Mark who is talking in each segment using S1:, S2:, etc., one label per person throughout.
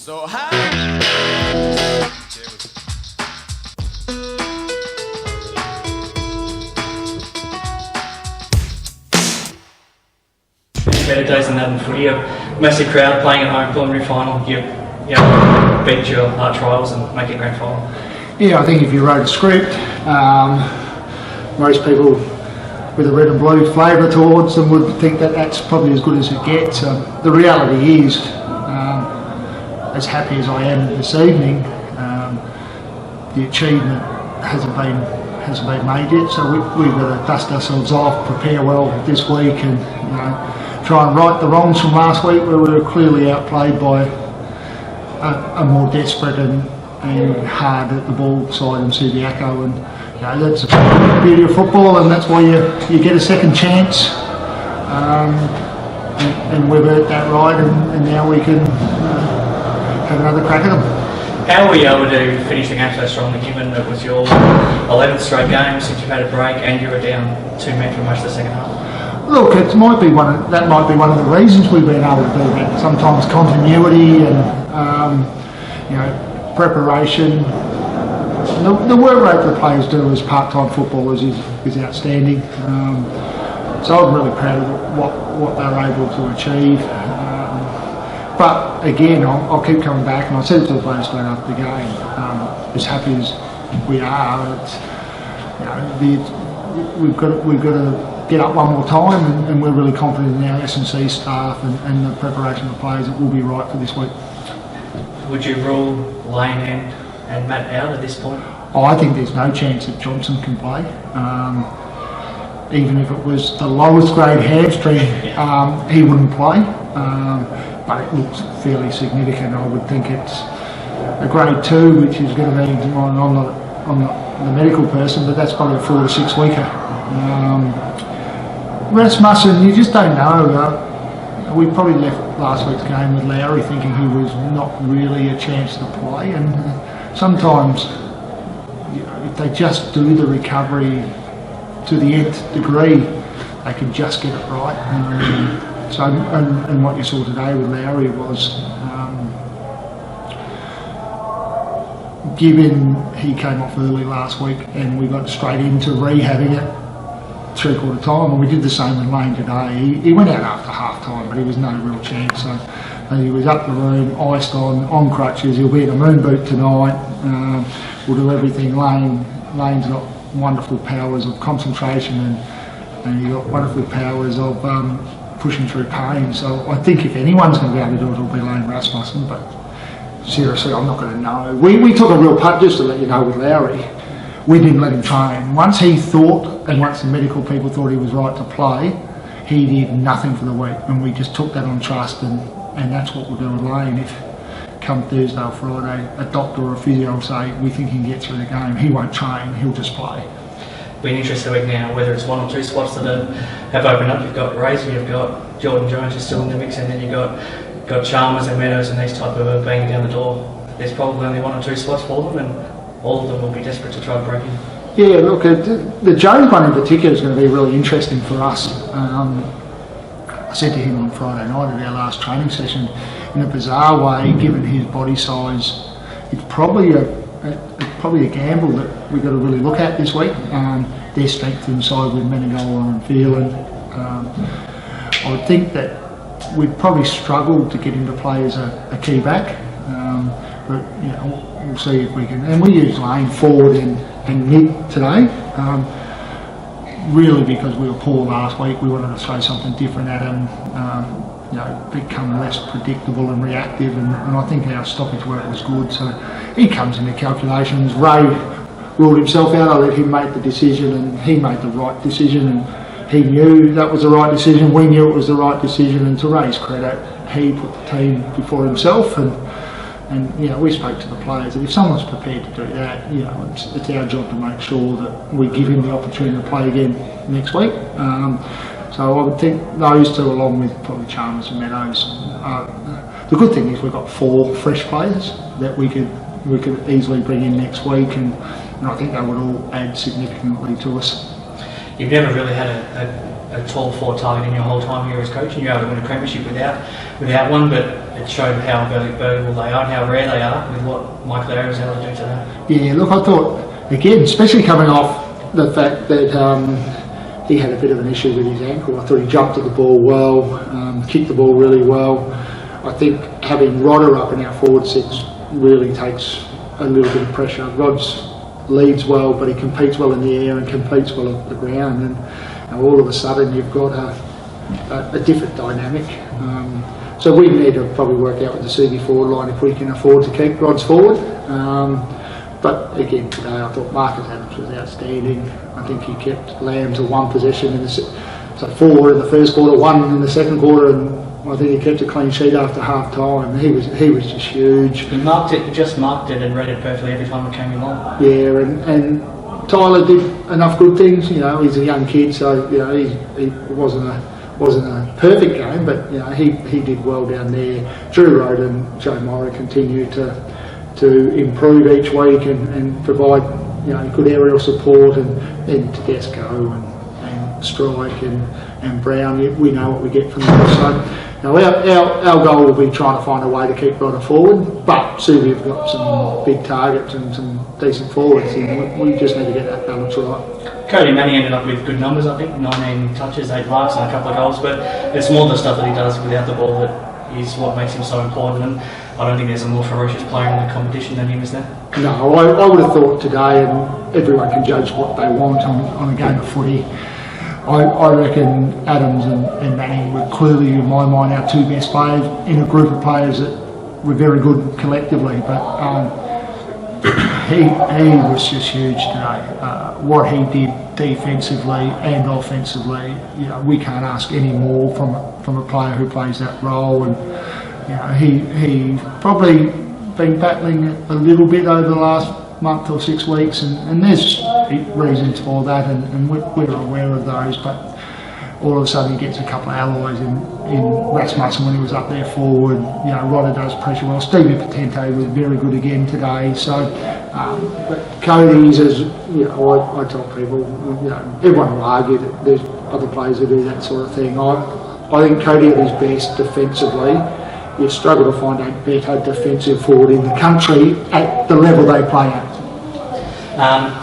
S1: So high.
S2: Better days than that in footy. A massive crowd playing at home, preliminary final. You beat your trials and make it grand final.
S3: Yeah, I think if you wrote a script, most people with a red and blue flavour towards them would think that that's probably as good as it gets. The reality is, as happy as I am this evening, the achievement hasn't been made yet. So we've got to dust ourselves off, prepare well this week, and try and right the wrongs from last week, where we were clearly outplayed by a more desperate and hard at the ball side in Subiaco, and that's the beauty of football, and that's why you get a second chance, and we've earned that right, and now we can have another crack at them.
S2: How were you able to finish the game so strongly, given it was your 11th straight game since you've had a break and you were down 2 men for most of the second half?
S3: Look, that might be one of the reasons we've been able to do that. Sometimes continuity and preparation. The work rate the players do as part-time footballers is outstanding. So I'm really proud of what they're able to achieve. But again, I'll keep coming back, and I said it to the players straight after the game. As happy as we are, we've got to get up one more time, and we're really confident in our S&C staff and the preparation of the players that will be right for this week.
S2: Would you rule Lane and Matt out at this point?
S3: Oh, I think there's no chance that Johnson can play. Even if it was the lowest grade hamstring, he wouldn't play. But it looks fairly significant. I would think it's a grade 2, which is going to be on the medical person, but that's probably a 4 to 6 weeker. Rasmussen, you just don't know. We probably left last week's game with Lowry thinking he was not really a chance to play, and sometimes if they just do the recovery to the nth degree, they can just get it right. And what you saw today with Lowry was, given he came off early last week and we got straight into rehabbing it 3/4 time, and we did the same with Lane today. He went out after half time, but he was no real chance. So he was up the room, iced on crutches. He'll be in a moon boot tonight. We'll do everything. Lane's got wonderful powers of concentration, and he's got wonderful powers of pushing through pain. So I think if anyone's going to be able to do it, it'll be Lane Rasmussen. But seriously, I'm not going to know. We took a real punt, just to let you know, with Lowry. We didn't let him train. Once he thought, and once the medical people thought he was right to play, he did nothing for the week, and we just took that on trust, and that's what we'll do with Lane. If come Thursday or Friday, a doctor or a physio will say, we think he can get through the game, he won't train, he'll just play.
S2: Be an interesting week now, whether it's 1 or 2 spots that have opened up. You've got Razor, you've got Jordan Jones is still in the mix, and then you've got Chalmers and Meadows and these type of banging down the door. There's probably only 1 or 2 spots for them, and all of them will be desperate to try to break in.
S3: Yeah, look, the Jones one in particular is going to be really interesting for us. I said to him on Friday night at our last training session, in a bizarre way, given his body size, it's probably a gamble that we've got to really look at this week. Their strength inside with Menegola and Phelan. I would think that we'd probably struggle to get him to play as a key back, but we'll see if we can. And we use Lane forward and mid today, really because we were poor last week. We wanted to throw something different at him, become less predictable and reactive, and I think our stoppage work was good. So he comes into calculations. Ray ruled himself out. I let him make the decision, and he made the right decision, and he knew that was the right decision. We knew it was the right decision, and to Ray's credit, he put the team before himself, and we spoke to the players that if someone's prepared to do that, it's our job to make sure that we give him the opportunity to play again next week. So I would think those two, along with probably Chalmers and Meadows. The good thing is we've got 4 fresh players that we could easily bring in next week, and I think they would all add significantly to us.
S2: You've never really had a 12-4 target in your whole time here as coach, and you're able to win a premiership without one, but it showed how valuable they are and how rare they are with what Michael Ayres was able to do today.
S3: Yeah, look, I thought, again, especially coming off the fact that he had a bit of an issue with his ankle. I thought he jumped at the ball well, kicked the ball really well. I think having Rodder up in our forward six really takes a little bit of pressure. Rod's leads well, but he competes well in the air and competes well off the ground, and all of a sudden you've got a different dynamic. So we need to probably work out with the CV forward line if we can afford to keep Rods forward. But again, today I thought Marcus Adams was outstanding. I think he kept Lamb to one possession so 4 in the first quarter, 1 in the second quarter, and I think he kept a clean sheet after half time. He was just huge.
S2: He just marked it and read it perfectly every time it came along.
S3: Yeah, and Tyler did enough good things. You know, he's a young kid, so you know he wasn't a perfect game, but you know he did well down there. Drew Road and Joe Morrow continue to improve each week and provide good aerial support, and Tedesco and Strike and Brown. We know what we get from them. So. Now our goal will be trying to find a way to keep Rodder forward, but Susie have got some big targets and some decent forwards, and we just need to get that balance right.
S2: Cody Manning ended up with good numbers, I think, 19 touches, 8 marks and a couple of goals, but it's more the stuff that he does without the ball that is what makes him so important, and I don't think there's a more ferocious player in the competition than him, is there?
S3: No, I would have thought today, and everyone can judge what they want on a game of footy. I reckon Adams and Manning were clearly, in my mind, our 2 best players in a group of players that were very good collectively. But he was just huge today. What he did defensively and offensively, we can't ask any more from a player who plays that role. And he probably been battling a little bit over the last month or 6 weeks, and there's reasons for that, and we're aware of those, but all of a sudden he gets a couple of allies in Rasmussen when he was up there forward. Rodder does pressure well. Stevie Potente was very good again today. So but Cody's, as I tell people, everyone will argue that there's other players who do that sort of thing. I think Cody at his best defensively. You struggle to find a better defensive forward in the country at the level they play at.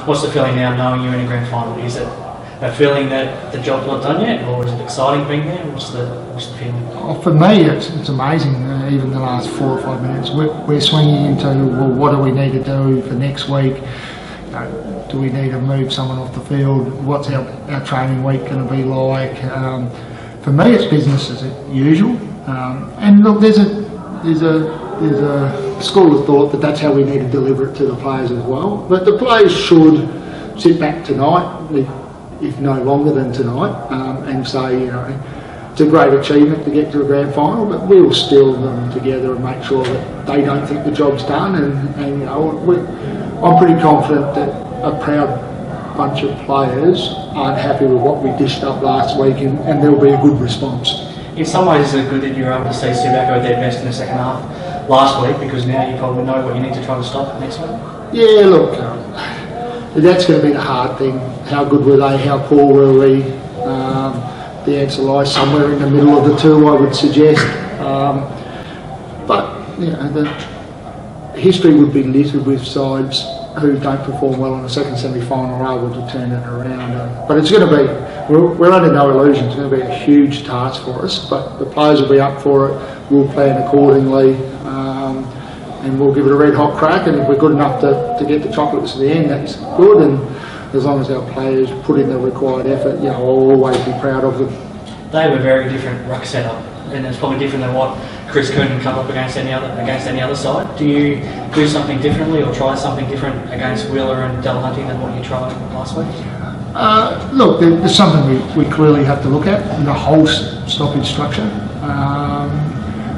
S2: What's the feeling now, knowing you're in a grand final? Is it a feeling that the job's not done yet, or is it exciting being there? What's the feeling?
S3: For me, it's amazing. Even the last 4 or 5 minutes, we're swinging into, well, what do we need to do for next week? Do we need to move someone off the field? What's our training week going to be like? For me, it's business as usual. And look, there's a school of thought that that's how we need to deliver it to the players as well. But the players should sit back tonight, if no longer than tonight, and say, it's a great achievement to get to a grand final, but we'll still them together and make sure that they don't think the job's done. And I'm pretty confident that a proud bunch of players aren't happy with what we dished up last week, and there'll be a good response.
S2: In some ways, is it good that you're able to see Subiaco at their best in the second half last week, because now you probably know what you need to try to stop next week?
S3: Yeah, look, that's going to be the hard thing. How good were they? How poor were we? The answer lies somewhere in the middle of the two, I would suggest. But the history would be littered with sides who don't perform well in the second semi-final are able to turn it around. But it's going to be, we're under no illusion, it's going to be a huge task for us, but the players will be up for it, we'll plan accordingly, and we'll give it a red hot crack, and if we're good enough to get the chocolates to the end, that's good, and as long as our players put in the required effort, I'll always be proud of them.
S2: They have a very different ruck setup, and it's probably different than what Chris Coonan come up against any other side. Do you do something differently or try something different against Wheeler and Delahunty than what you tried last week?
S3: Look, there's something we clearly have to look at, the whole stoppage structure.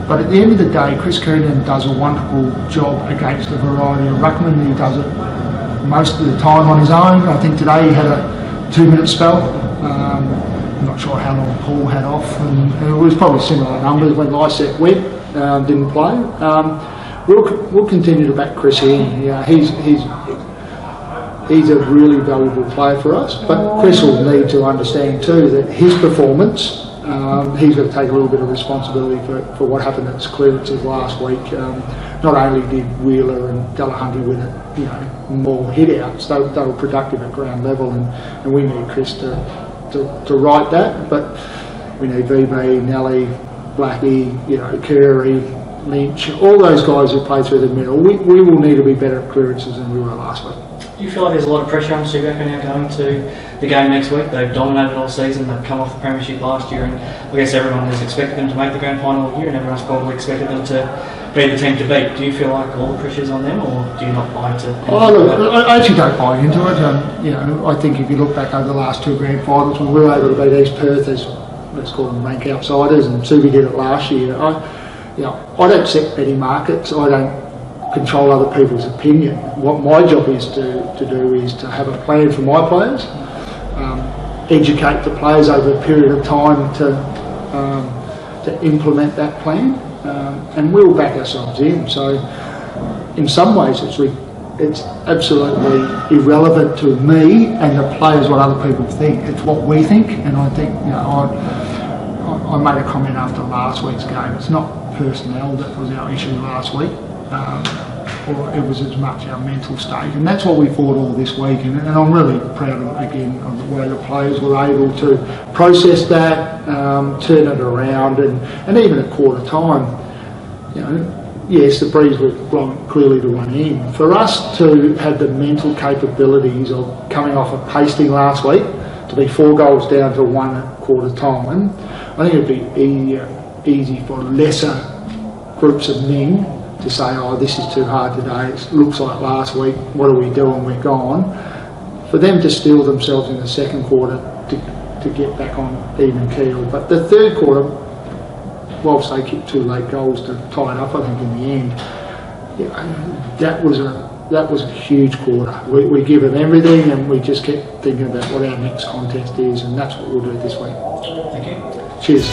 S3: But at the end of the day, Chris Coonan does a wonderful job against a variety of ruckmen. He does it most of the time on his own. I think today he had a 2-minute spell. I'm not sure how long Paul had off, and it was probably similar numbers when Lysette went, didn't play. We'll continue to back Chris in. He's a really valuable player for us, but Chris will need to understand too that his performance He's got to take a little bit of responsibility for what happened at clearances last week. Not only did Wheeler and Delahunty with it, more hit outs, they were productive at ground level, and we need Chris to right that. But we need VB, Nelly, Blackie, Curry, Lynch, all those guys who play through the middle. We will need to be better at clearances than we were last week.
S2: Do you feel like there's a lot of pressure on Subiaco now going to the game next week? They've dominated all season, they've come off the premiership last year, and I guess everyone has expected them to make the grand final all year, and everyone's probably expected them to be the team to beat. Do you feel like all the pressure's on them, or do you not buy into it?
S3: I actually don't buy into it. I think if you look back over the last two grand finals, when we were able to beat East Perth as, let's call them rank outsiders, and Subi did it last year, I don't set betting markets. I don't control other people's opinion. What my job is to do is to have a plan for my players, educate the players over a period of time to implement that plan, and we'll back ourselves in. So in some ways it's absolutely irrelevant to me and the players what other people think. It's what we think, and I think I made a comment after last week's game. It's not personnel that was our issue last week, or it was as much our mental state, and that's what we fought all this week. And I'm really proud of the way the players were able to process that, turn it around, and even at quarter time, yes, the breeze was blowing clearly to one end. For us to have the mental capabilities of coming off a pasting last week to be 4 goals down to 1 at quarter time, I think it'd be easy for lesser groups of men to say, this is too hard today, it looks like last week, what are we doing, we're gone. For them to steel themselves in the second quarter to get back on even keel. But the third quarter, whilst they kicked 2 late goals to tie it up, I think in the end, that was a huge quarter. We give them everything, and we just kept thinking about what our next contest is, and that's what we'll do this week.
S2: Thank you.
S3: Cheers.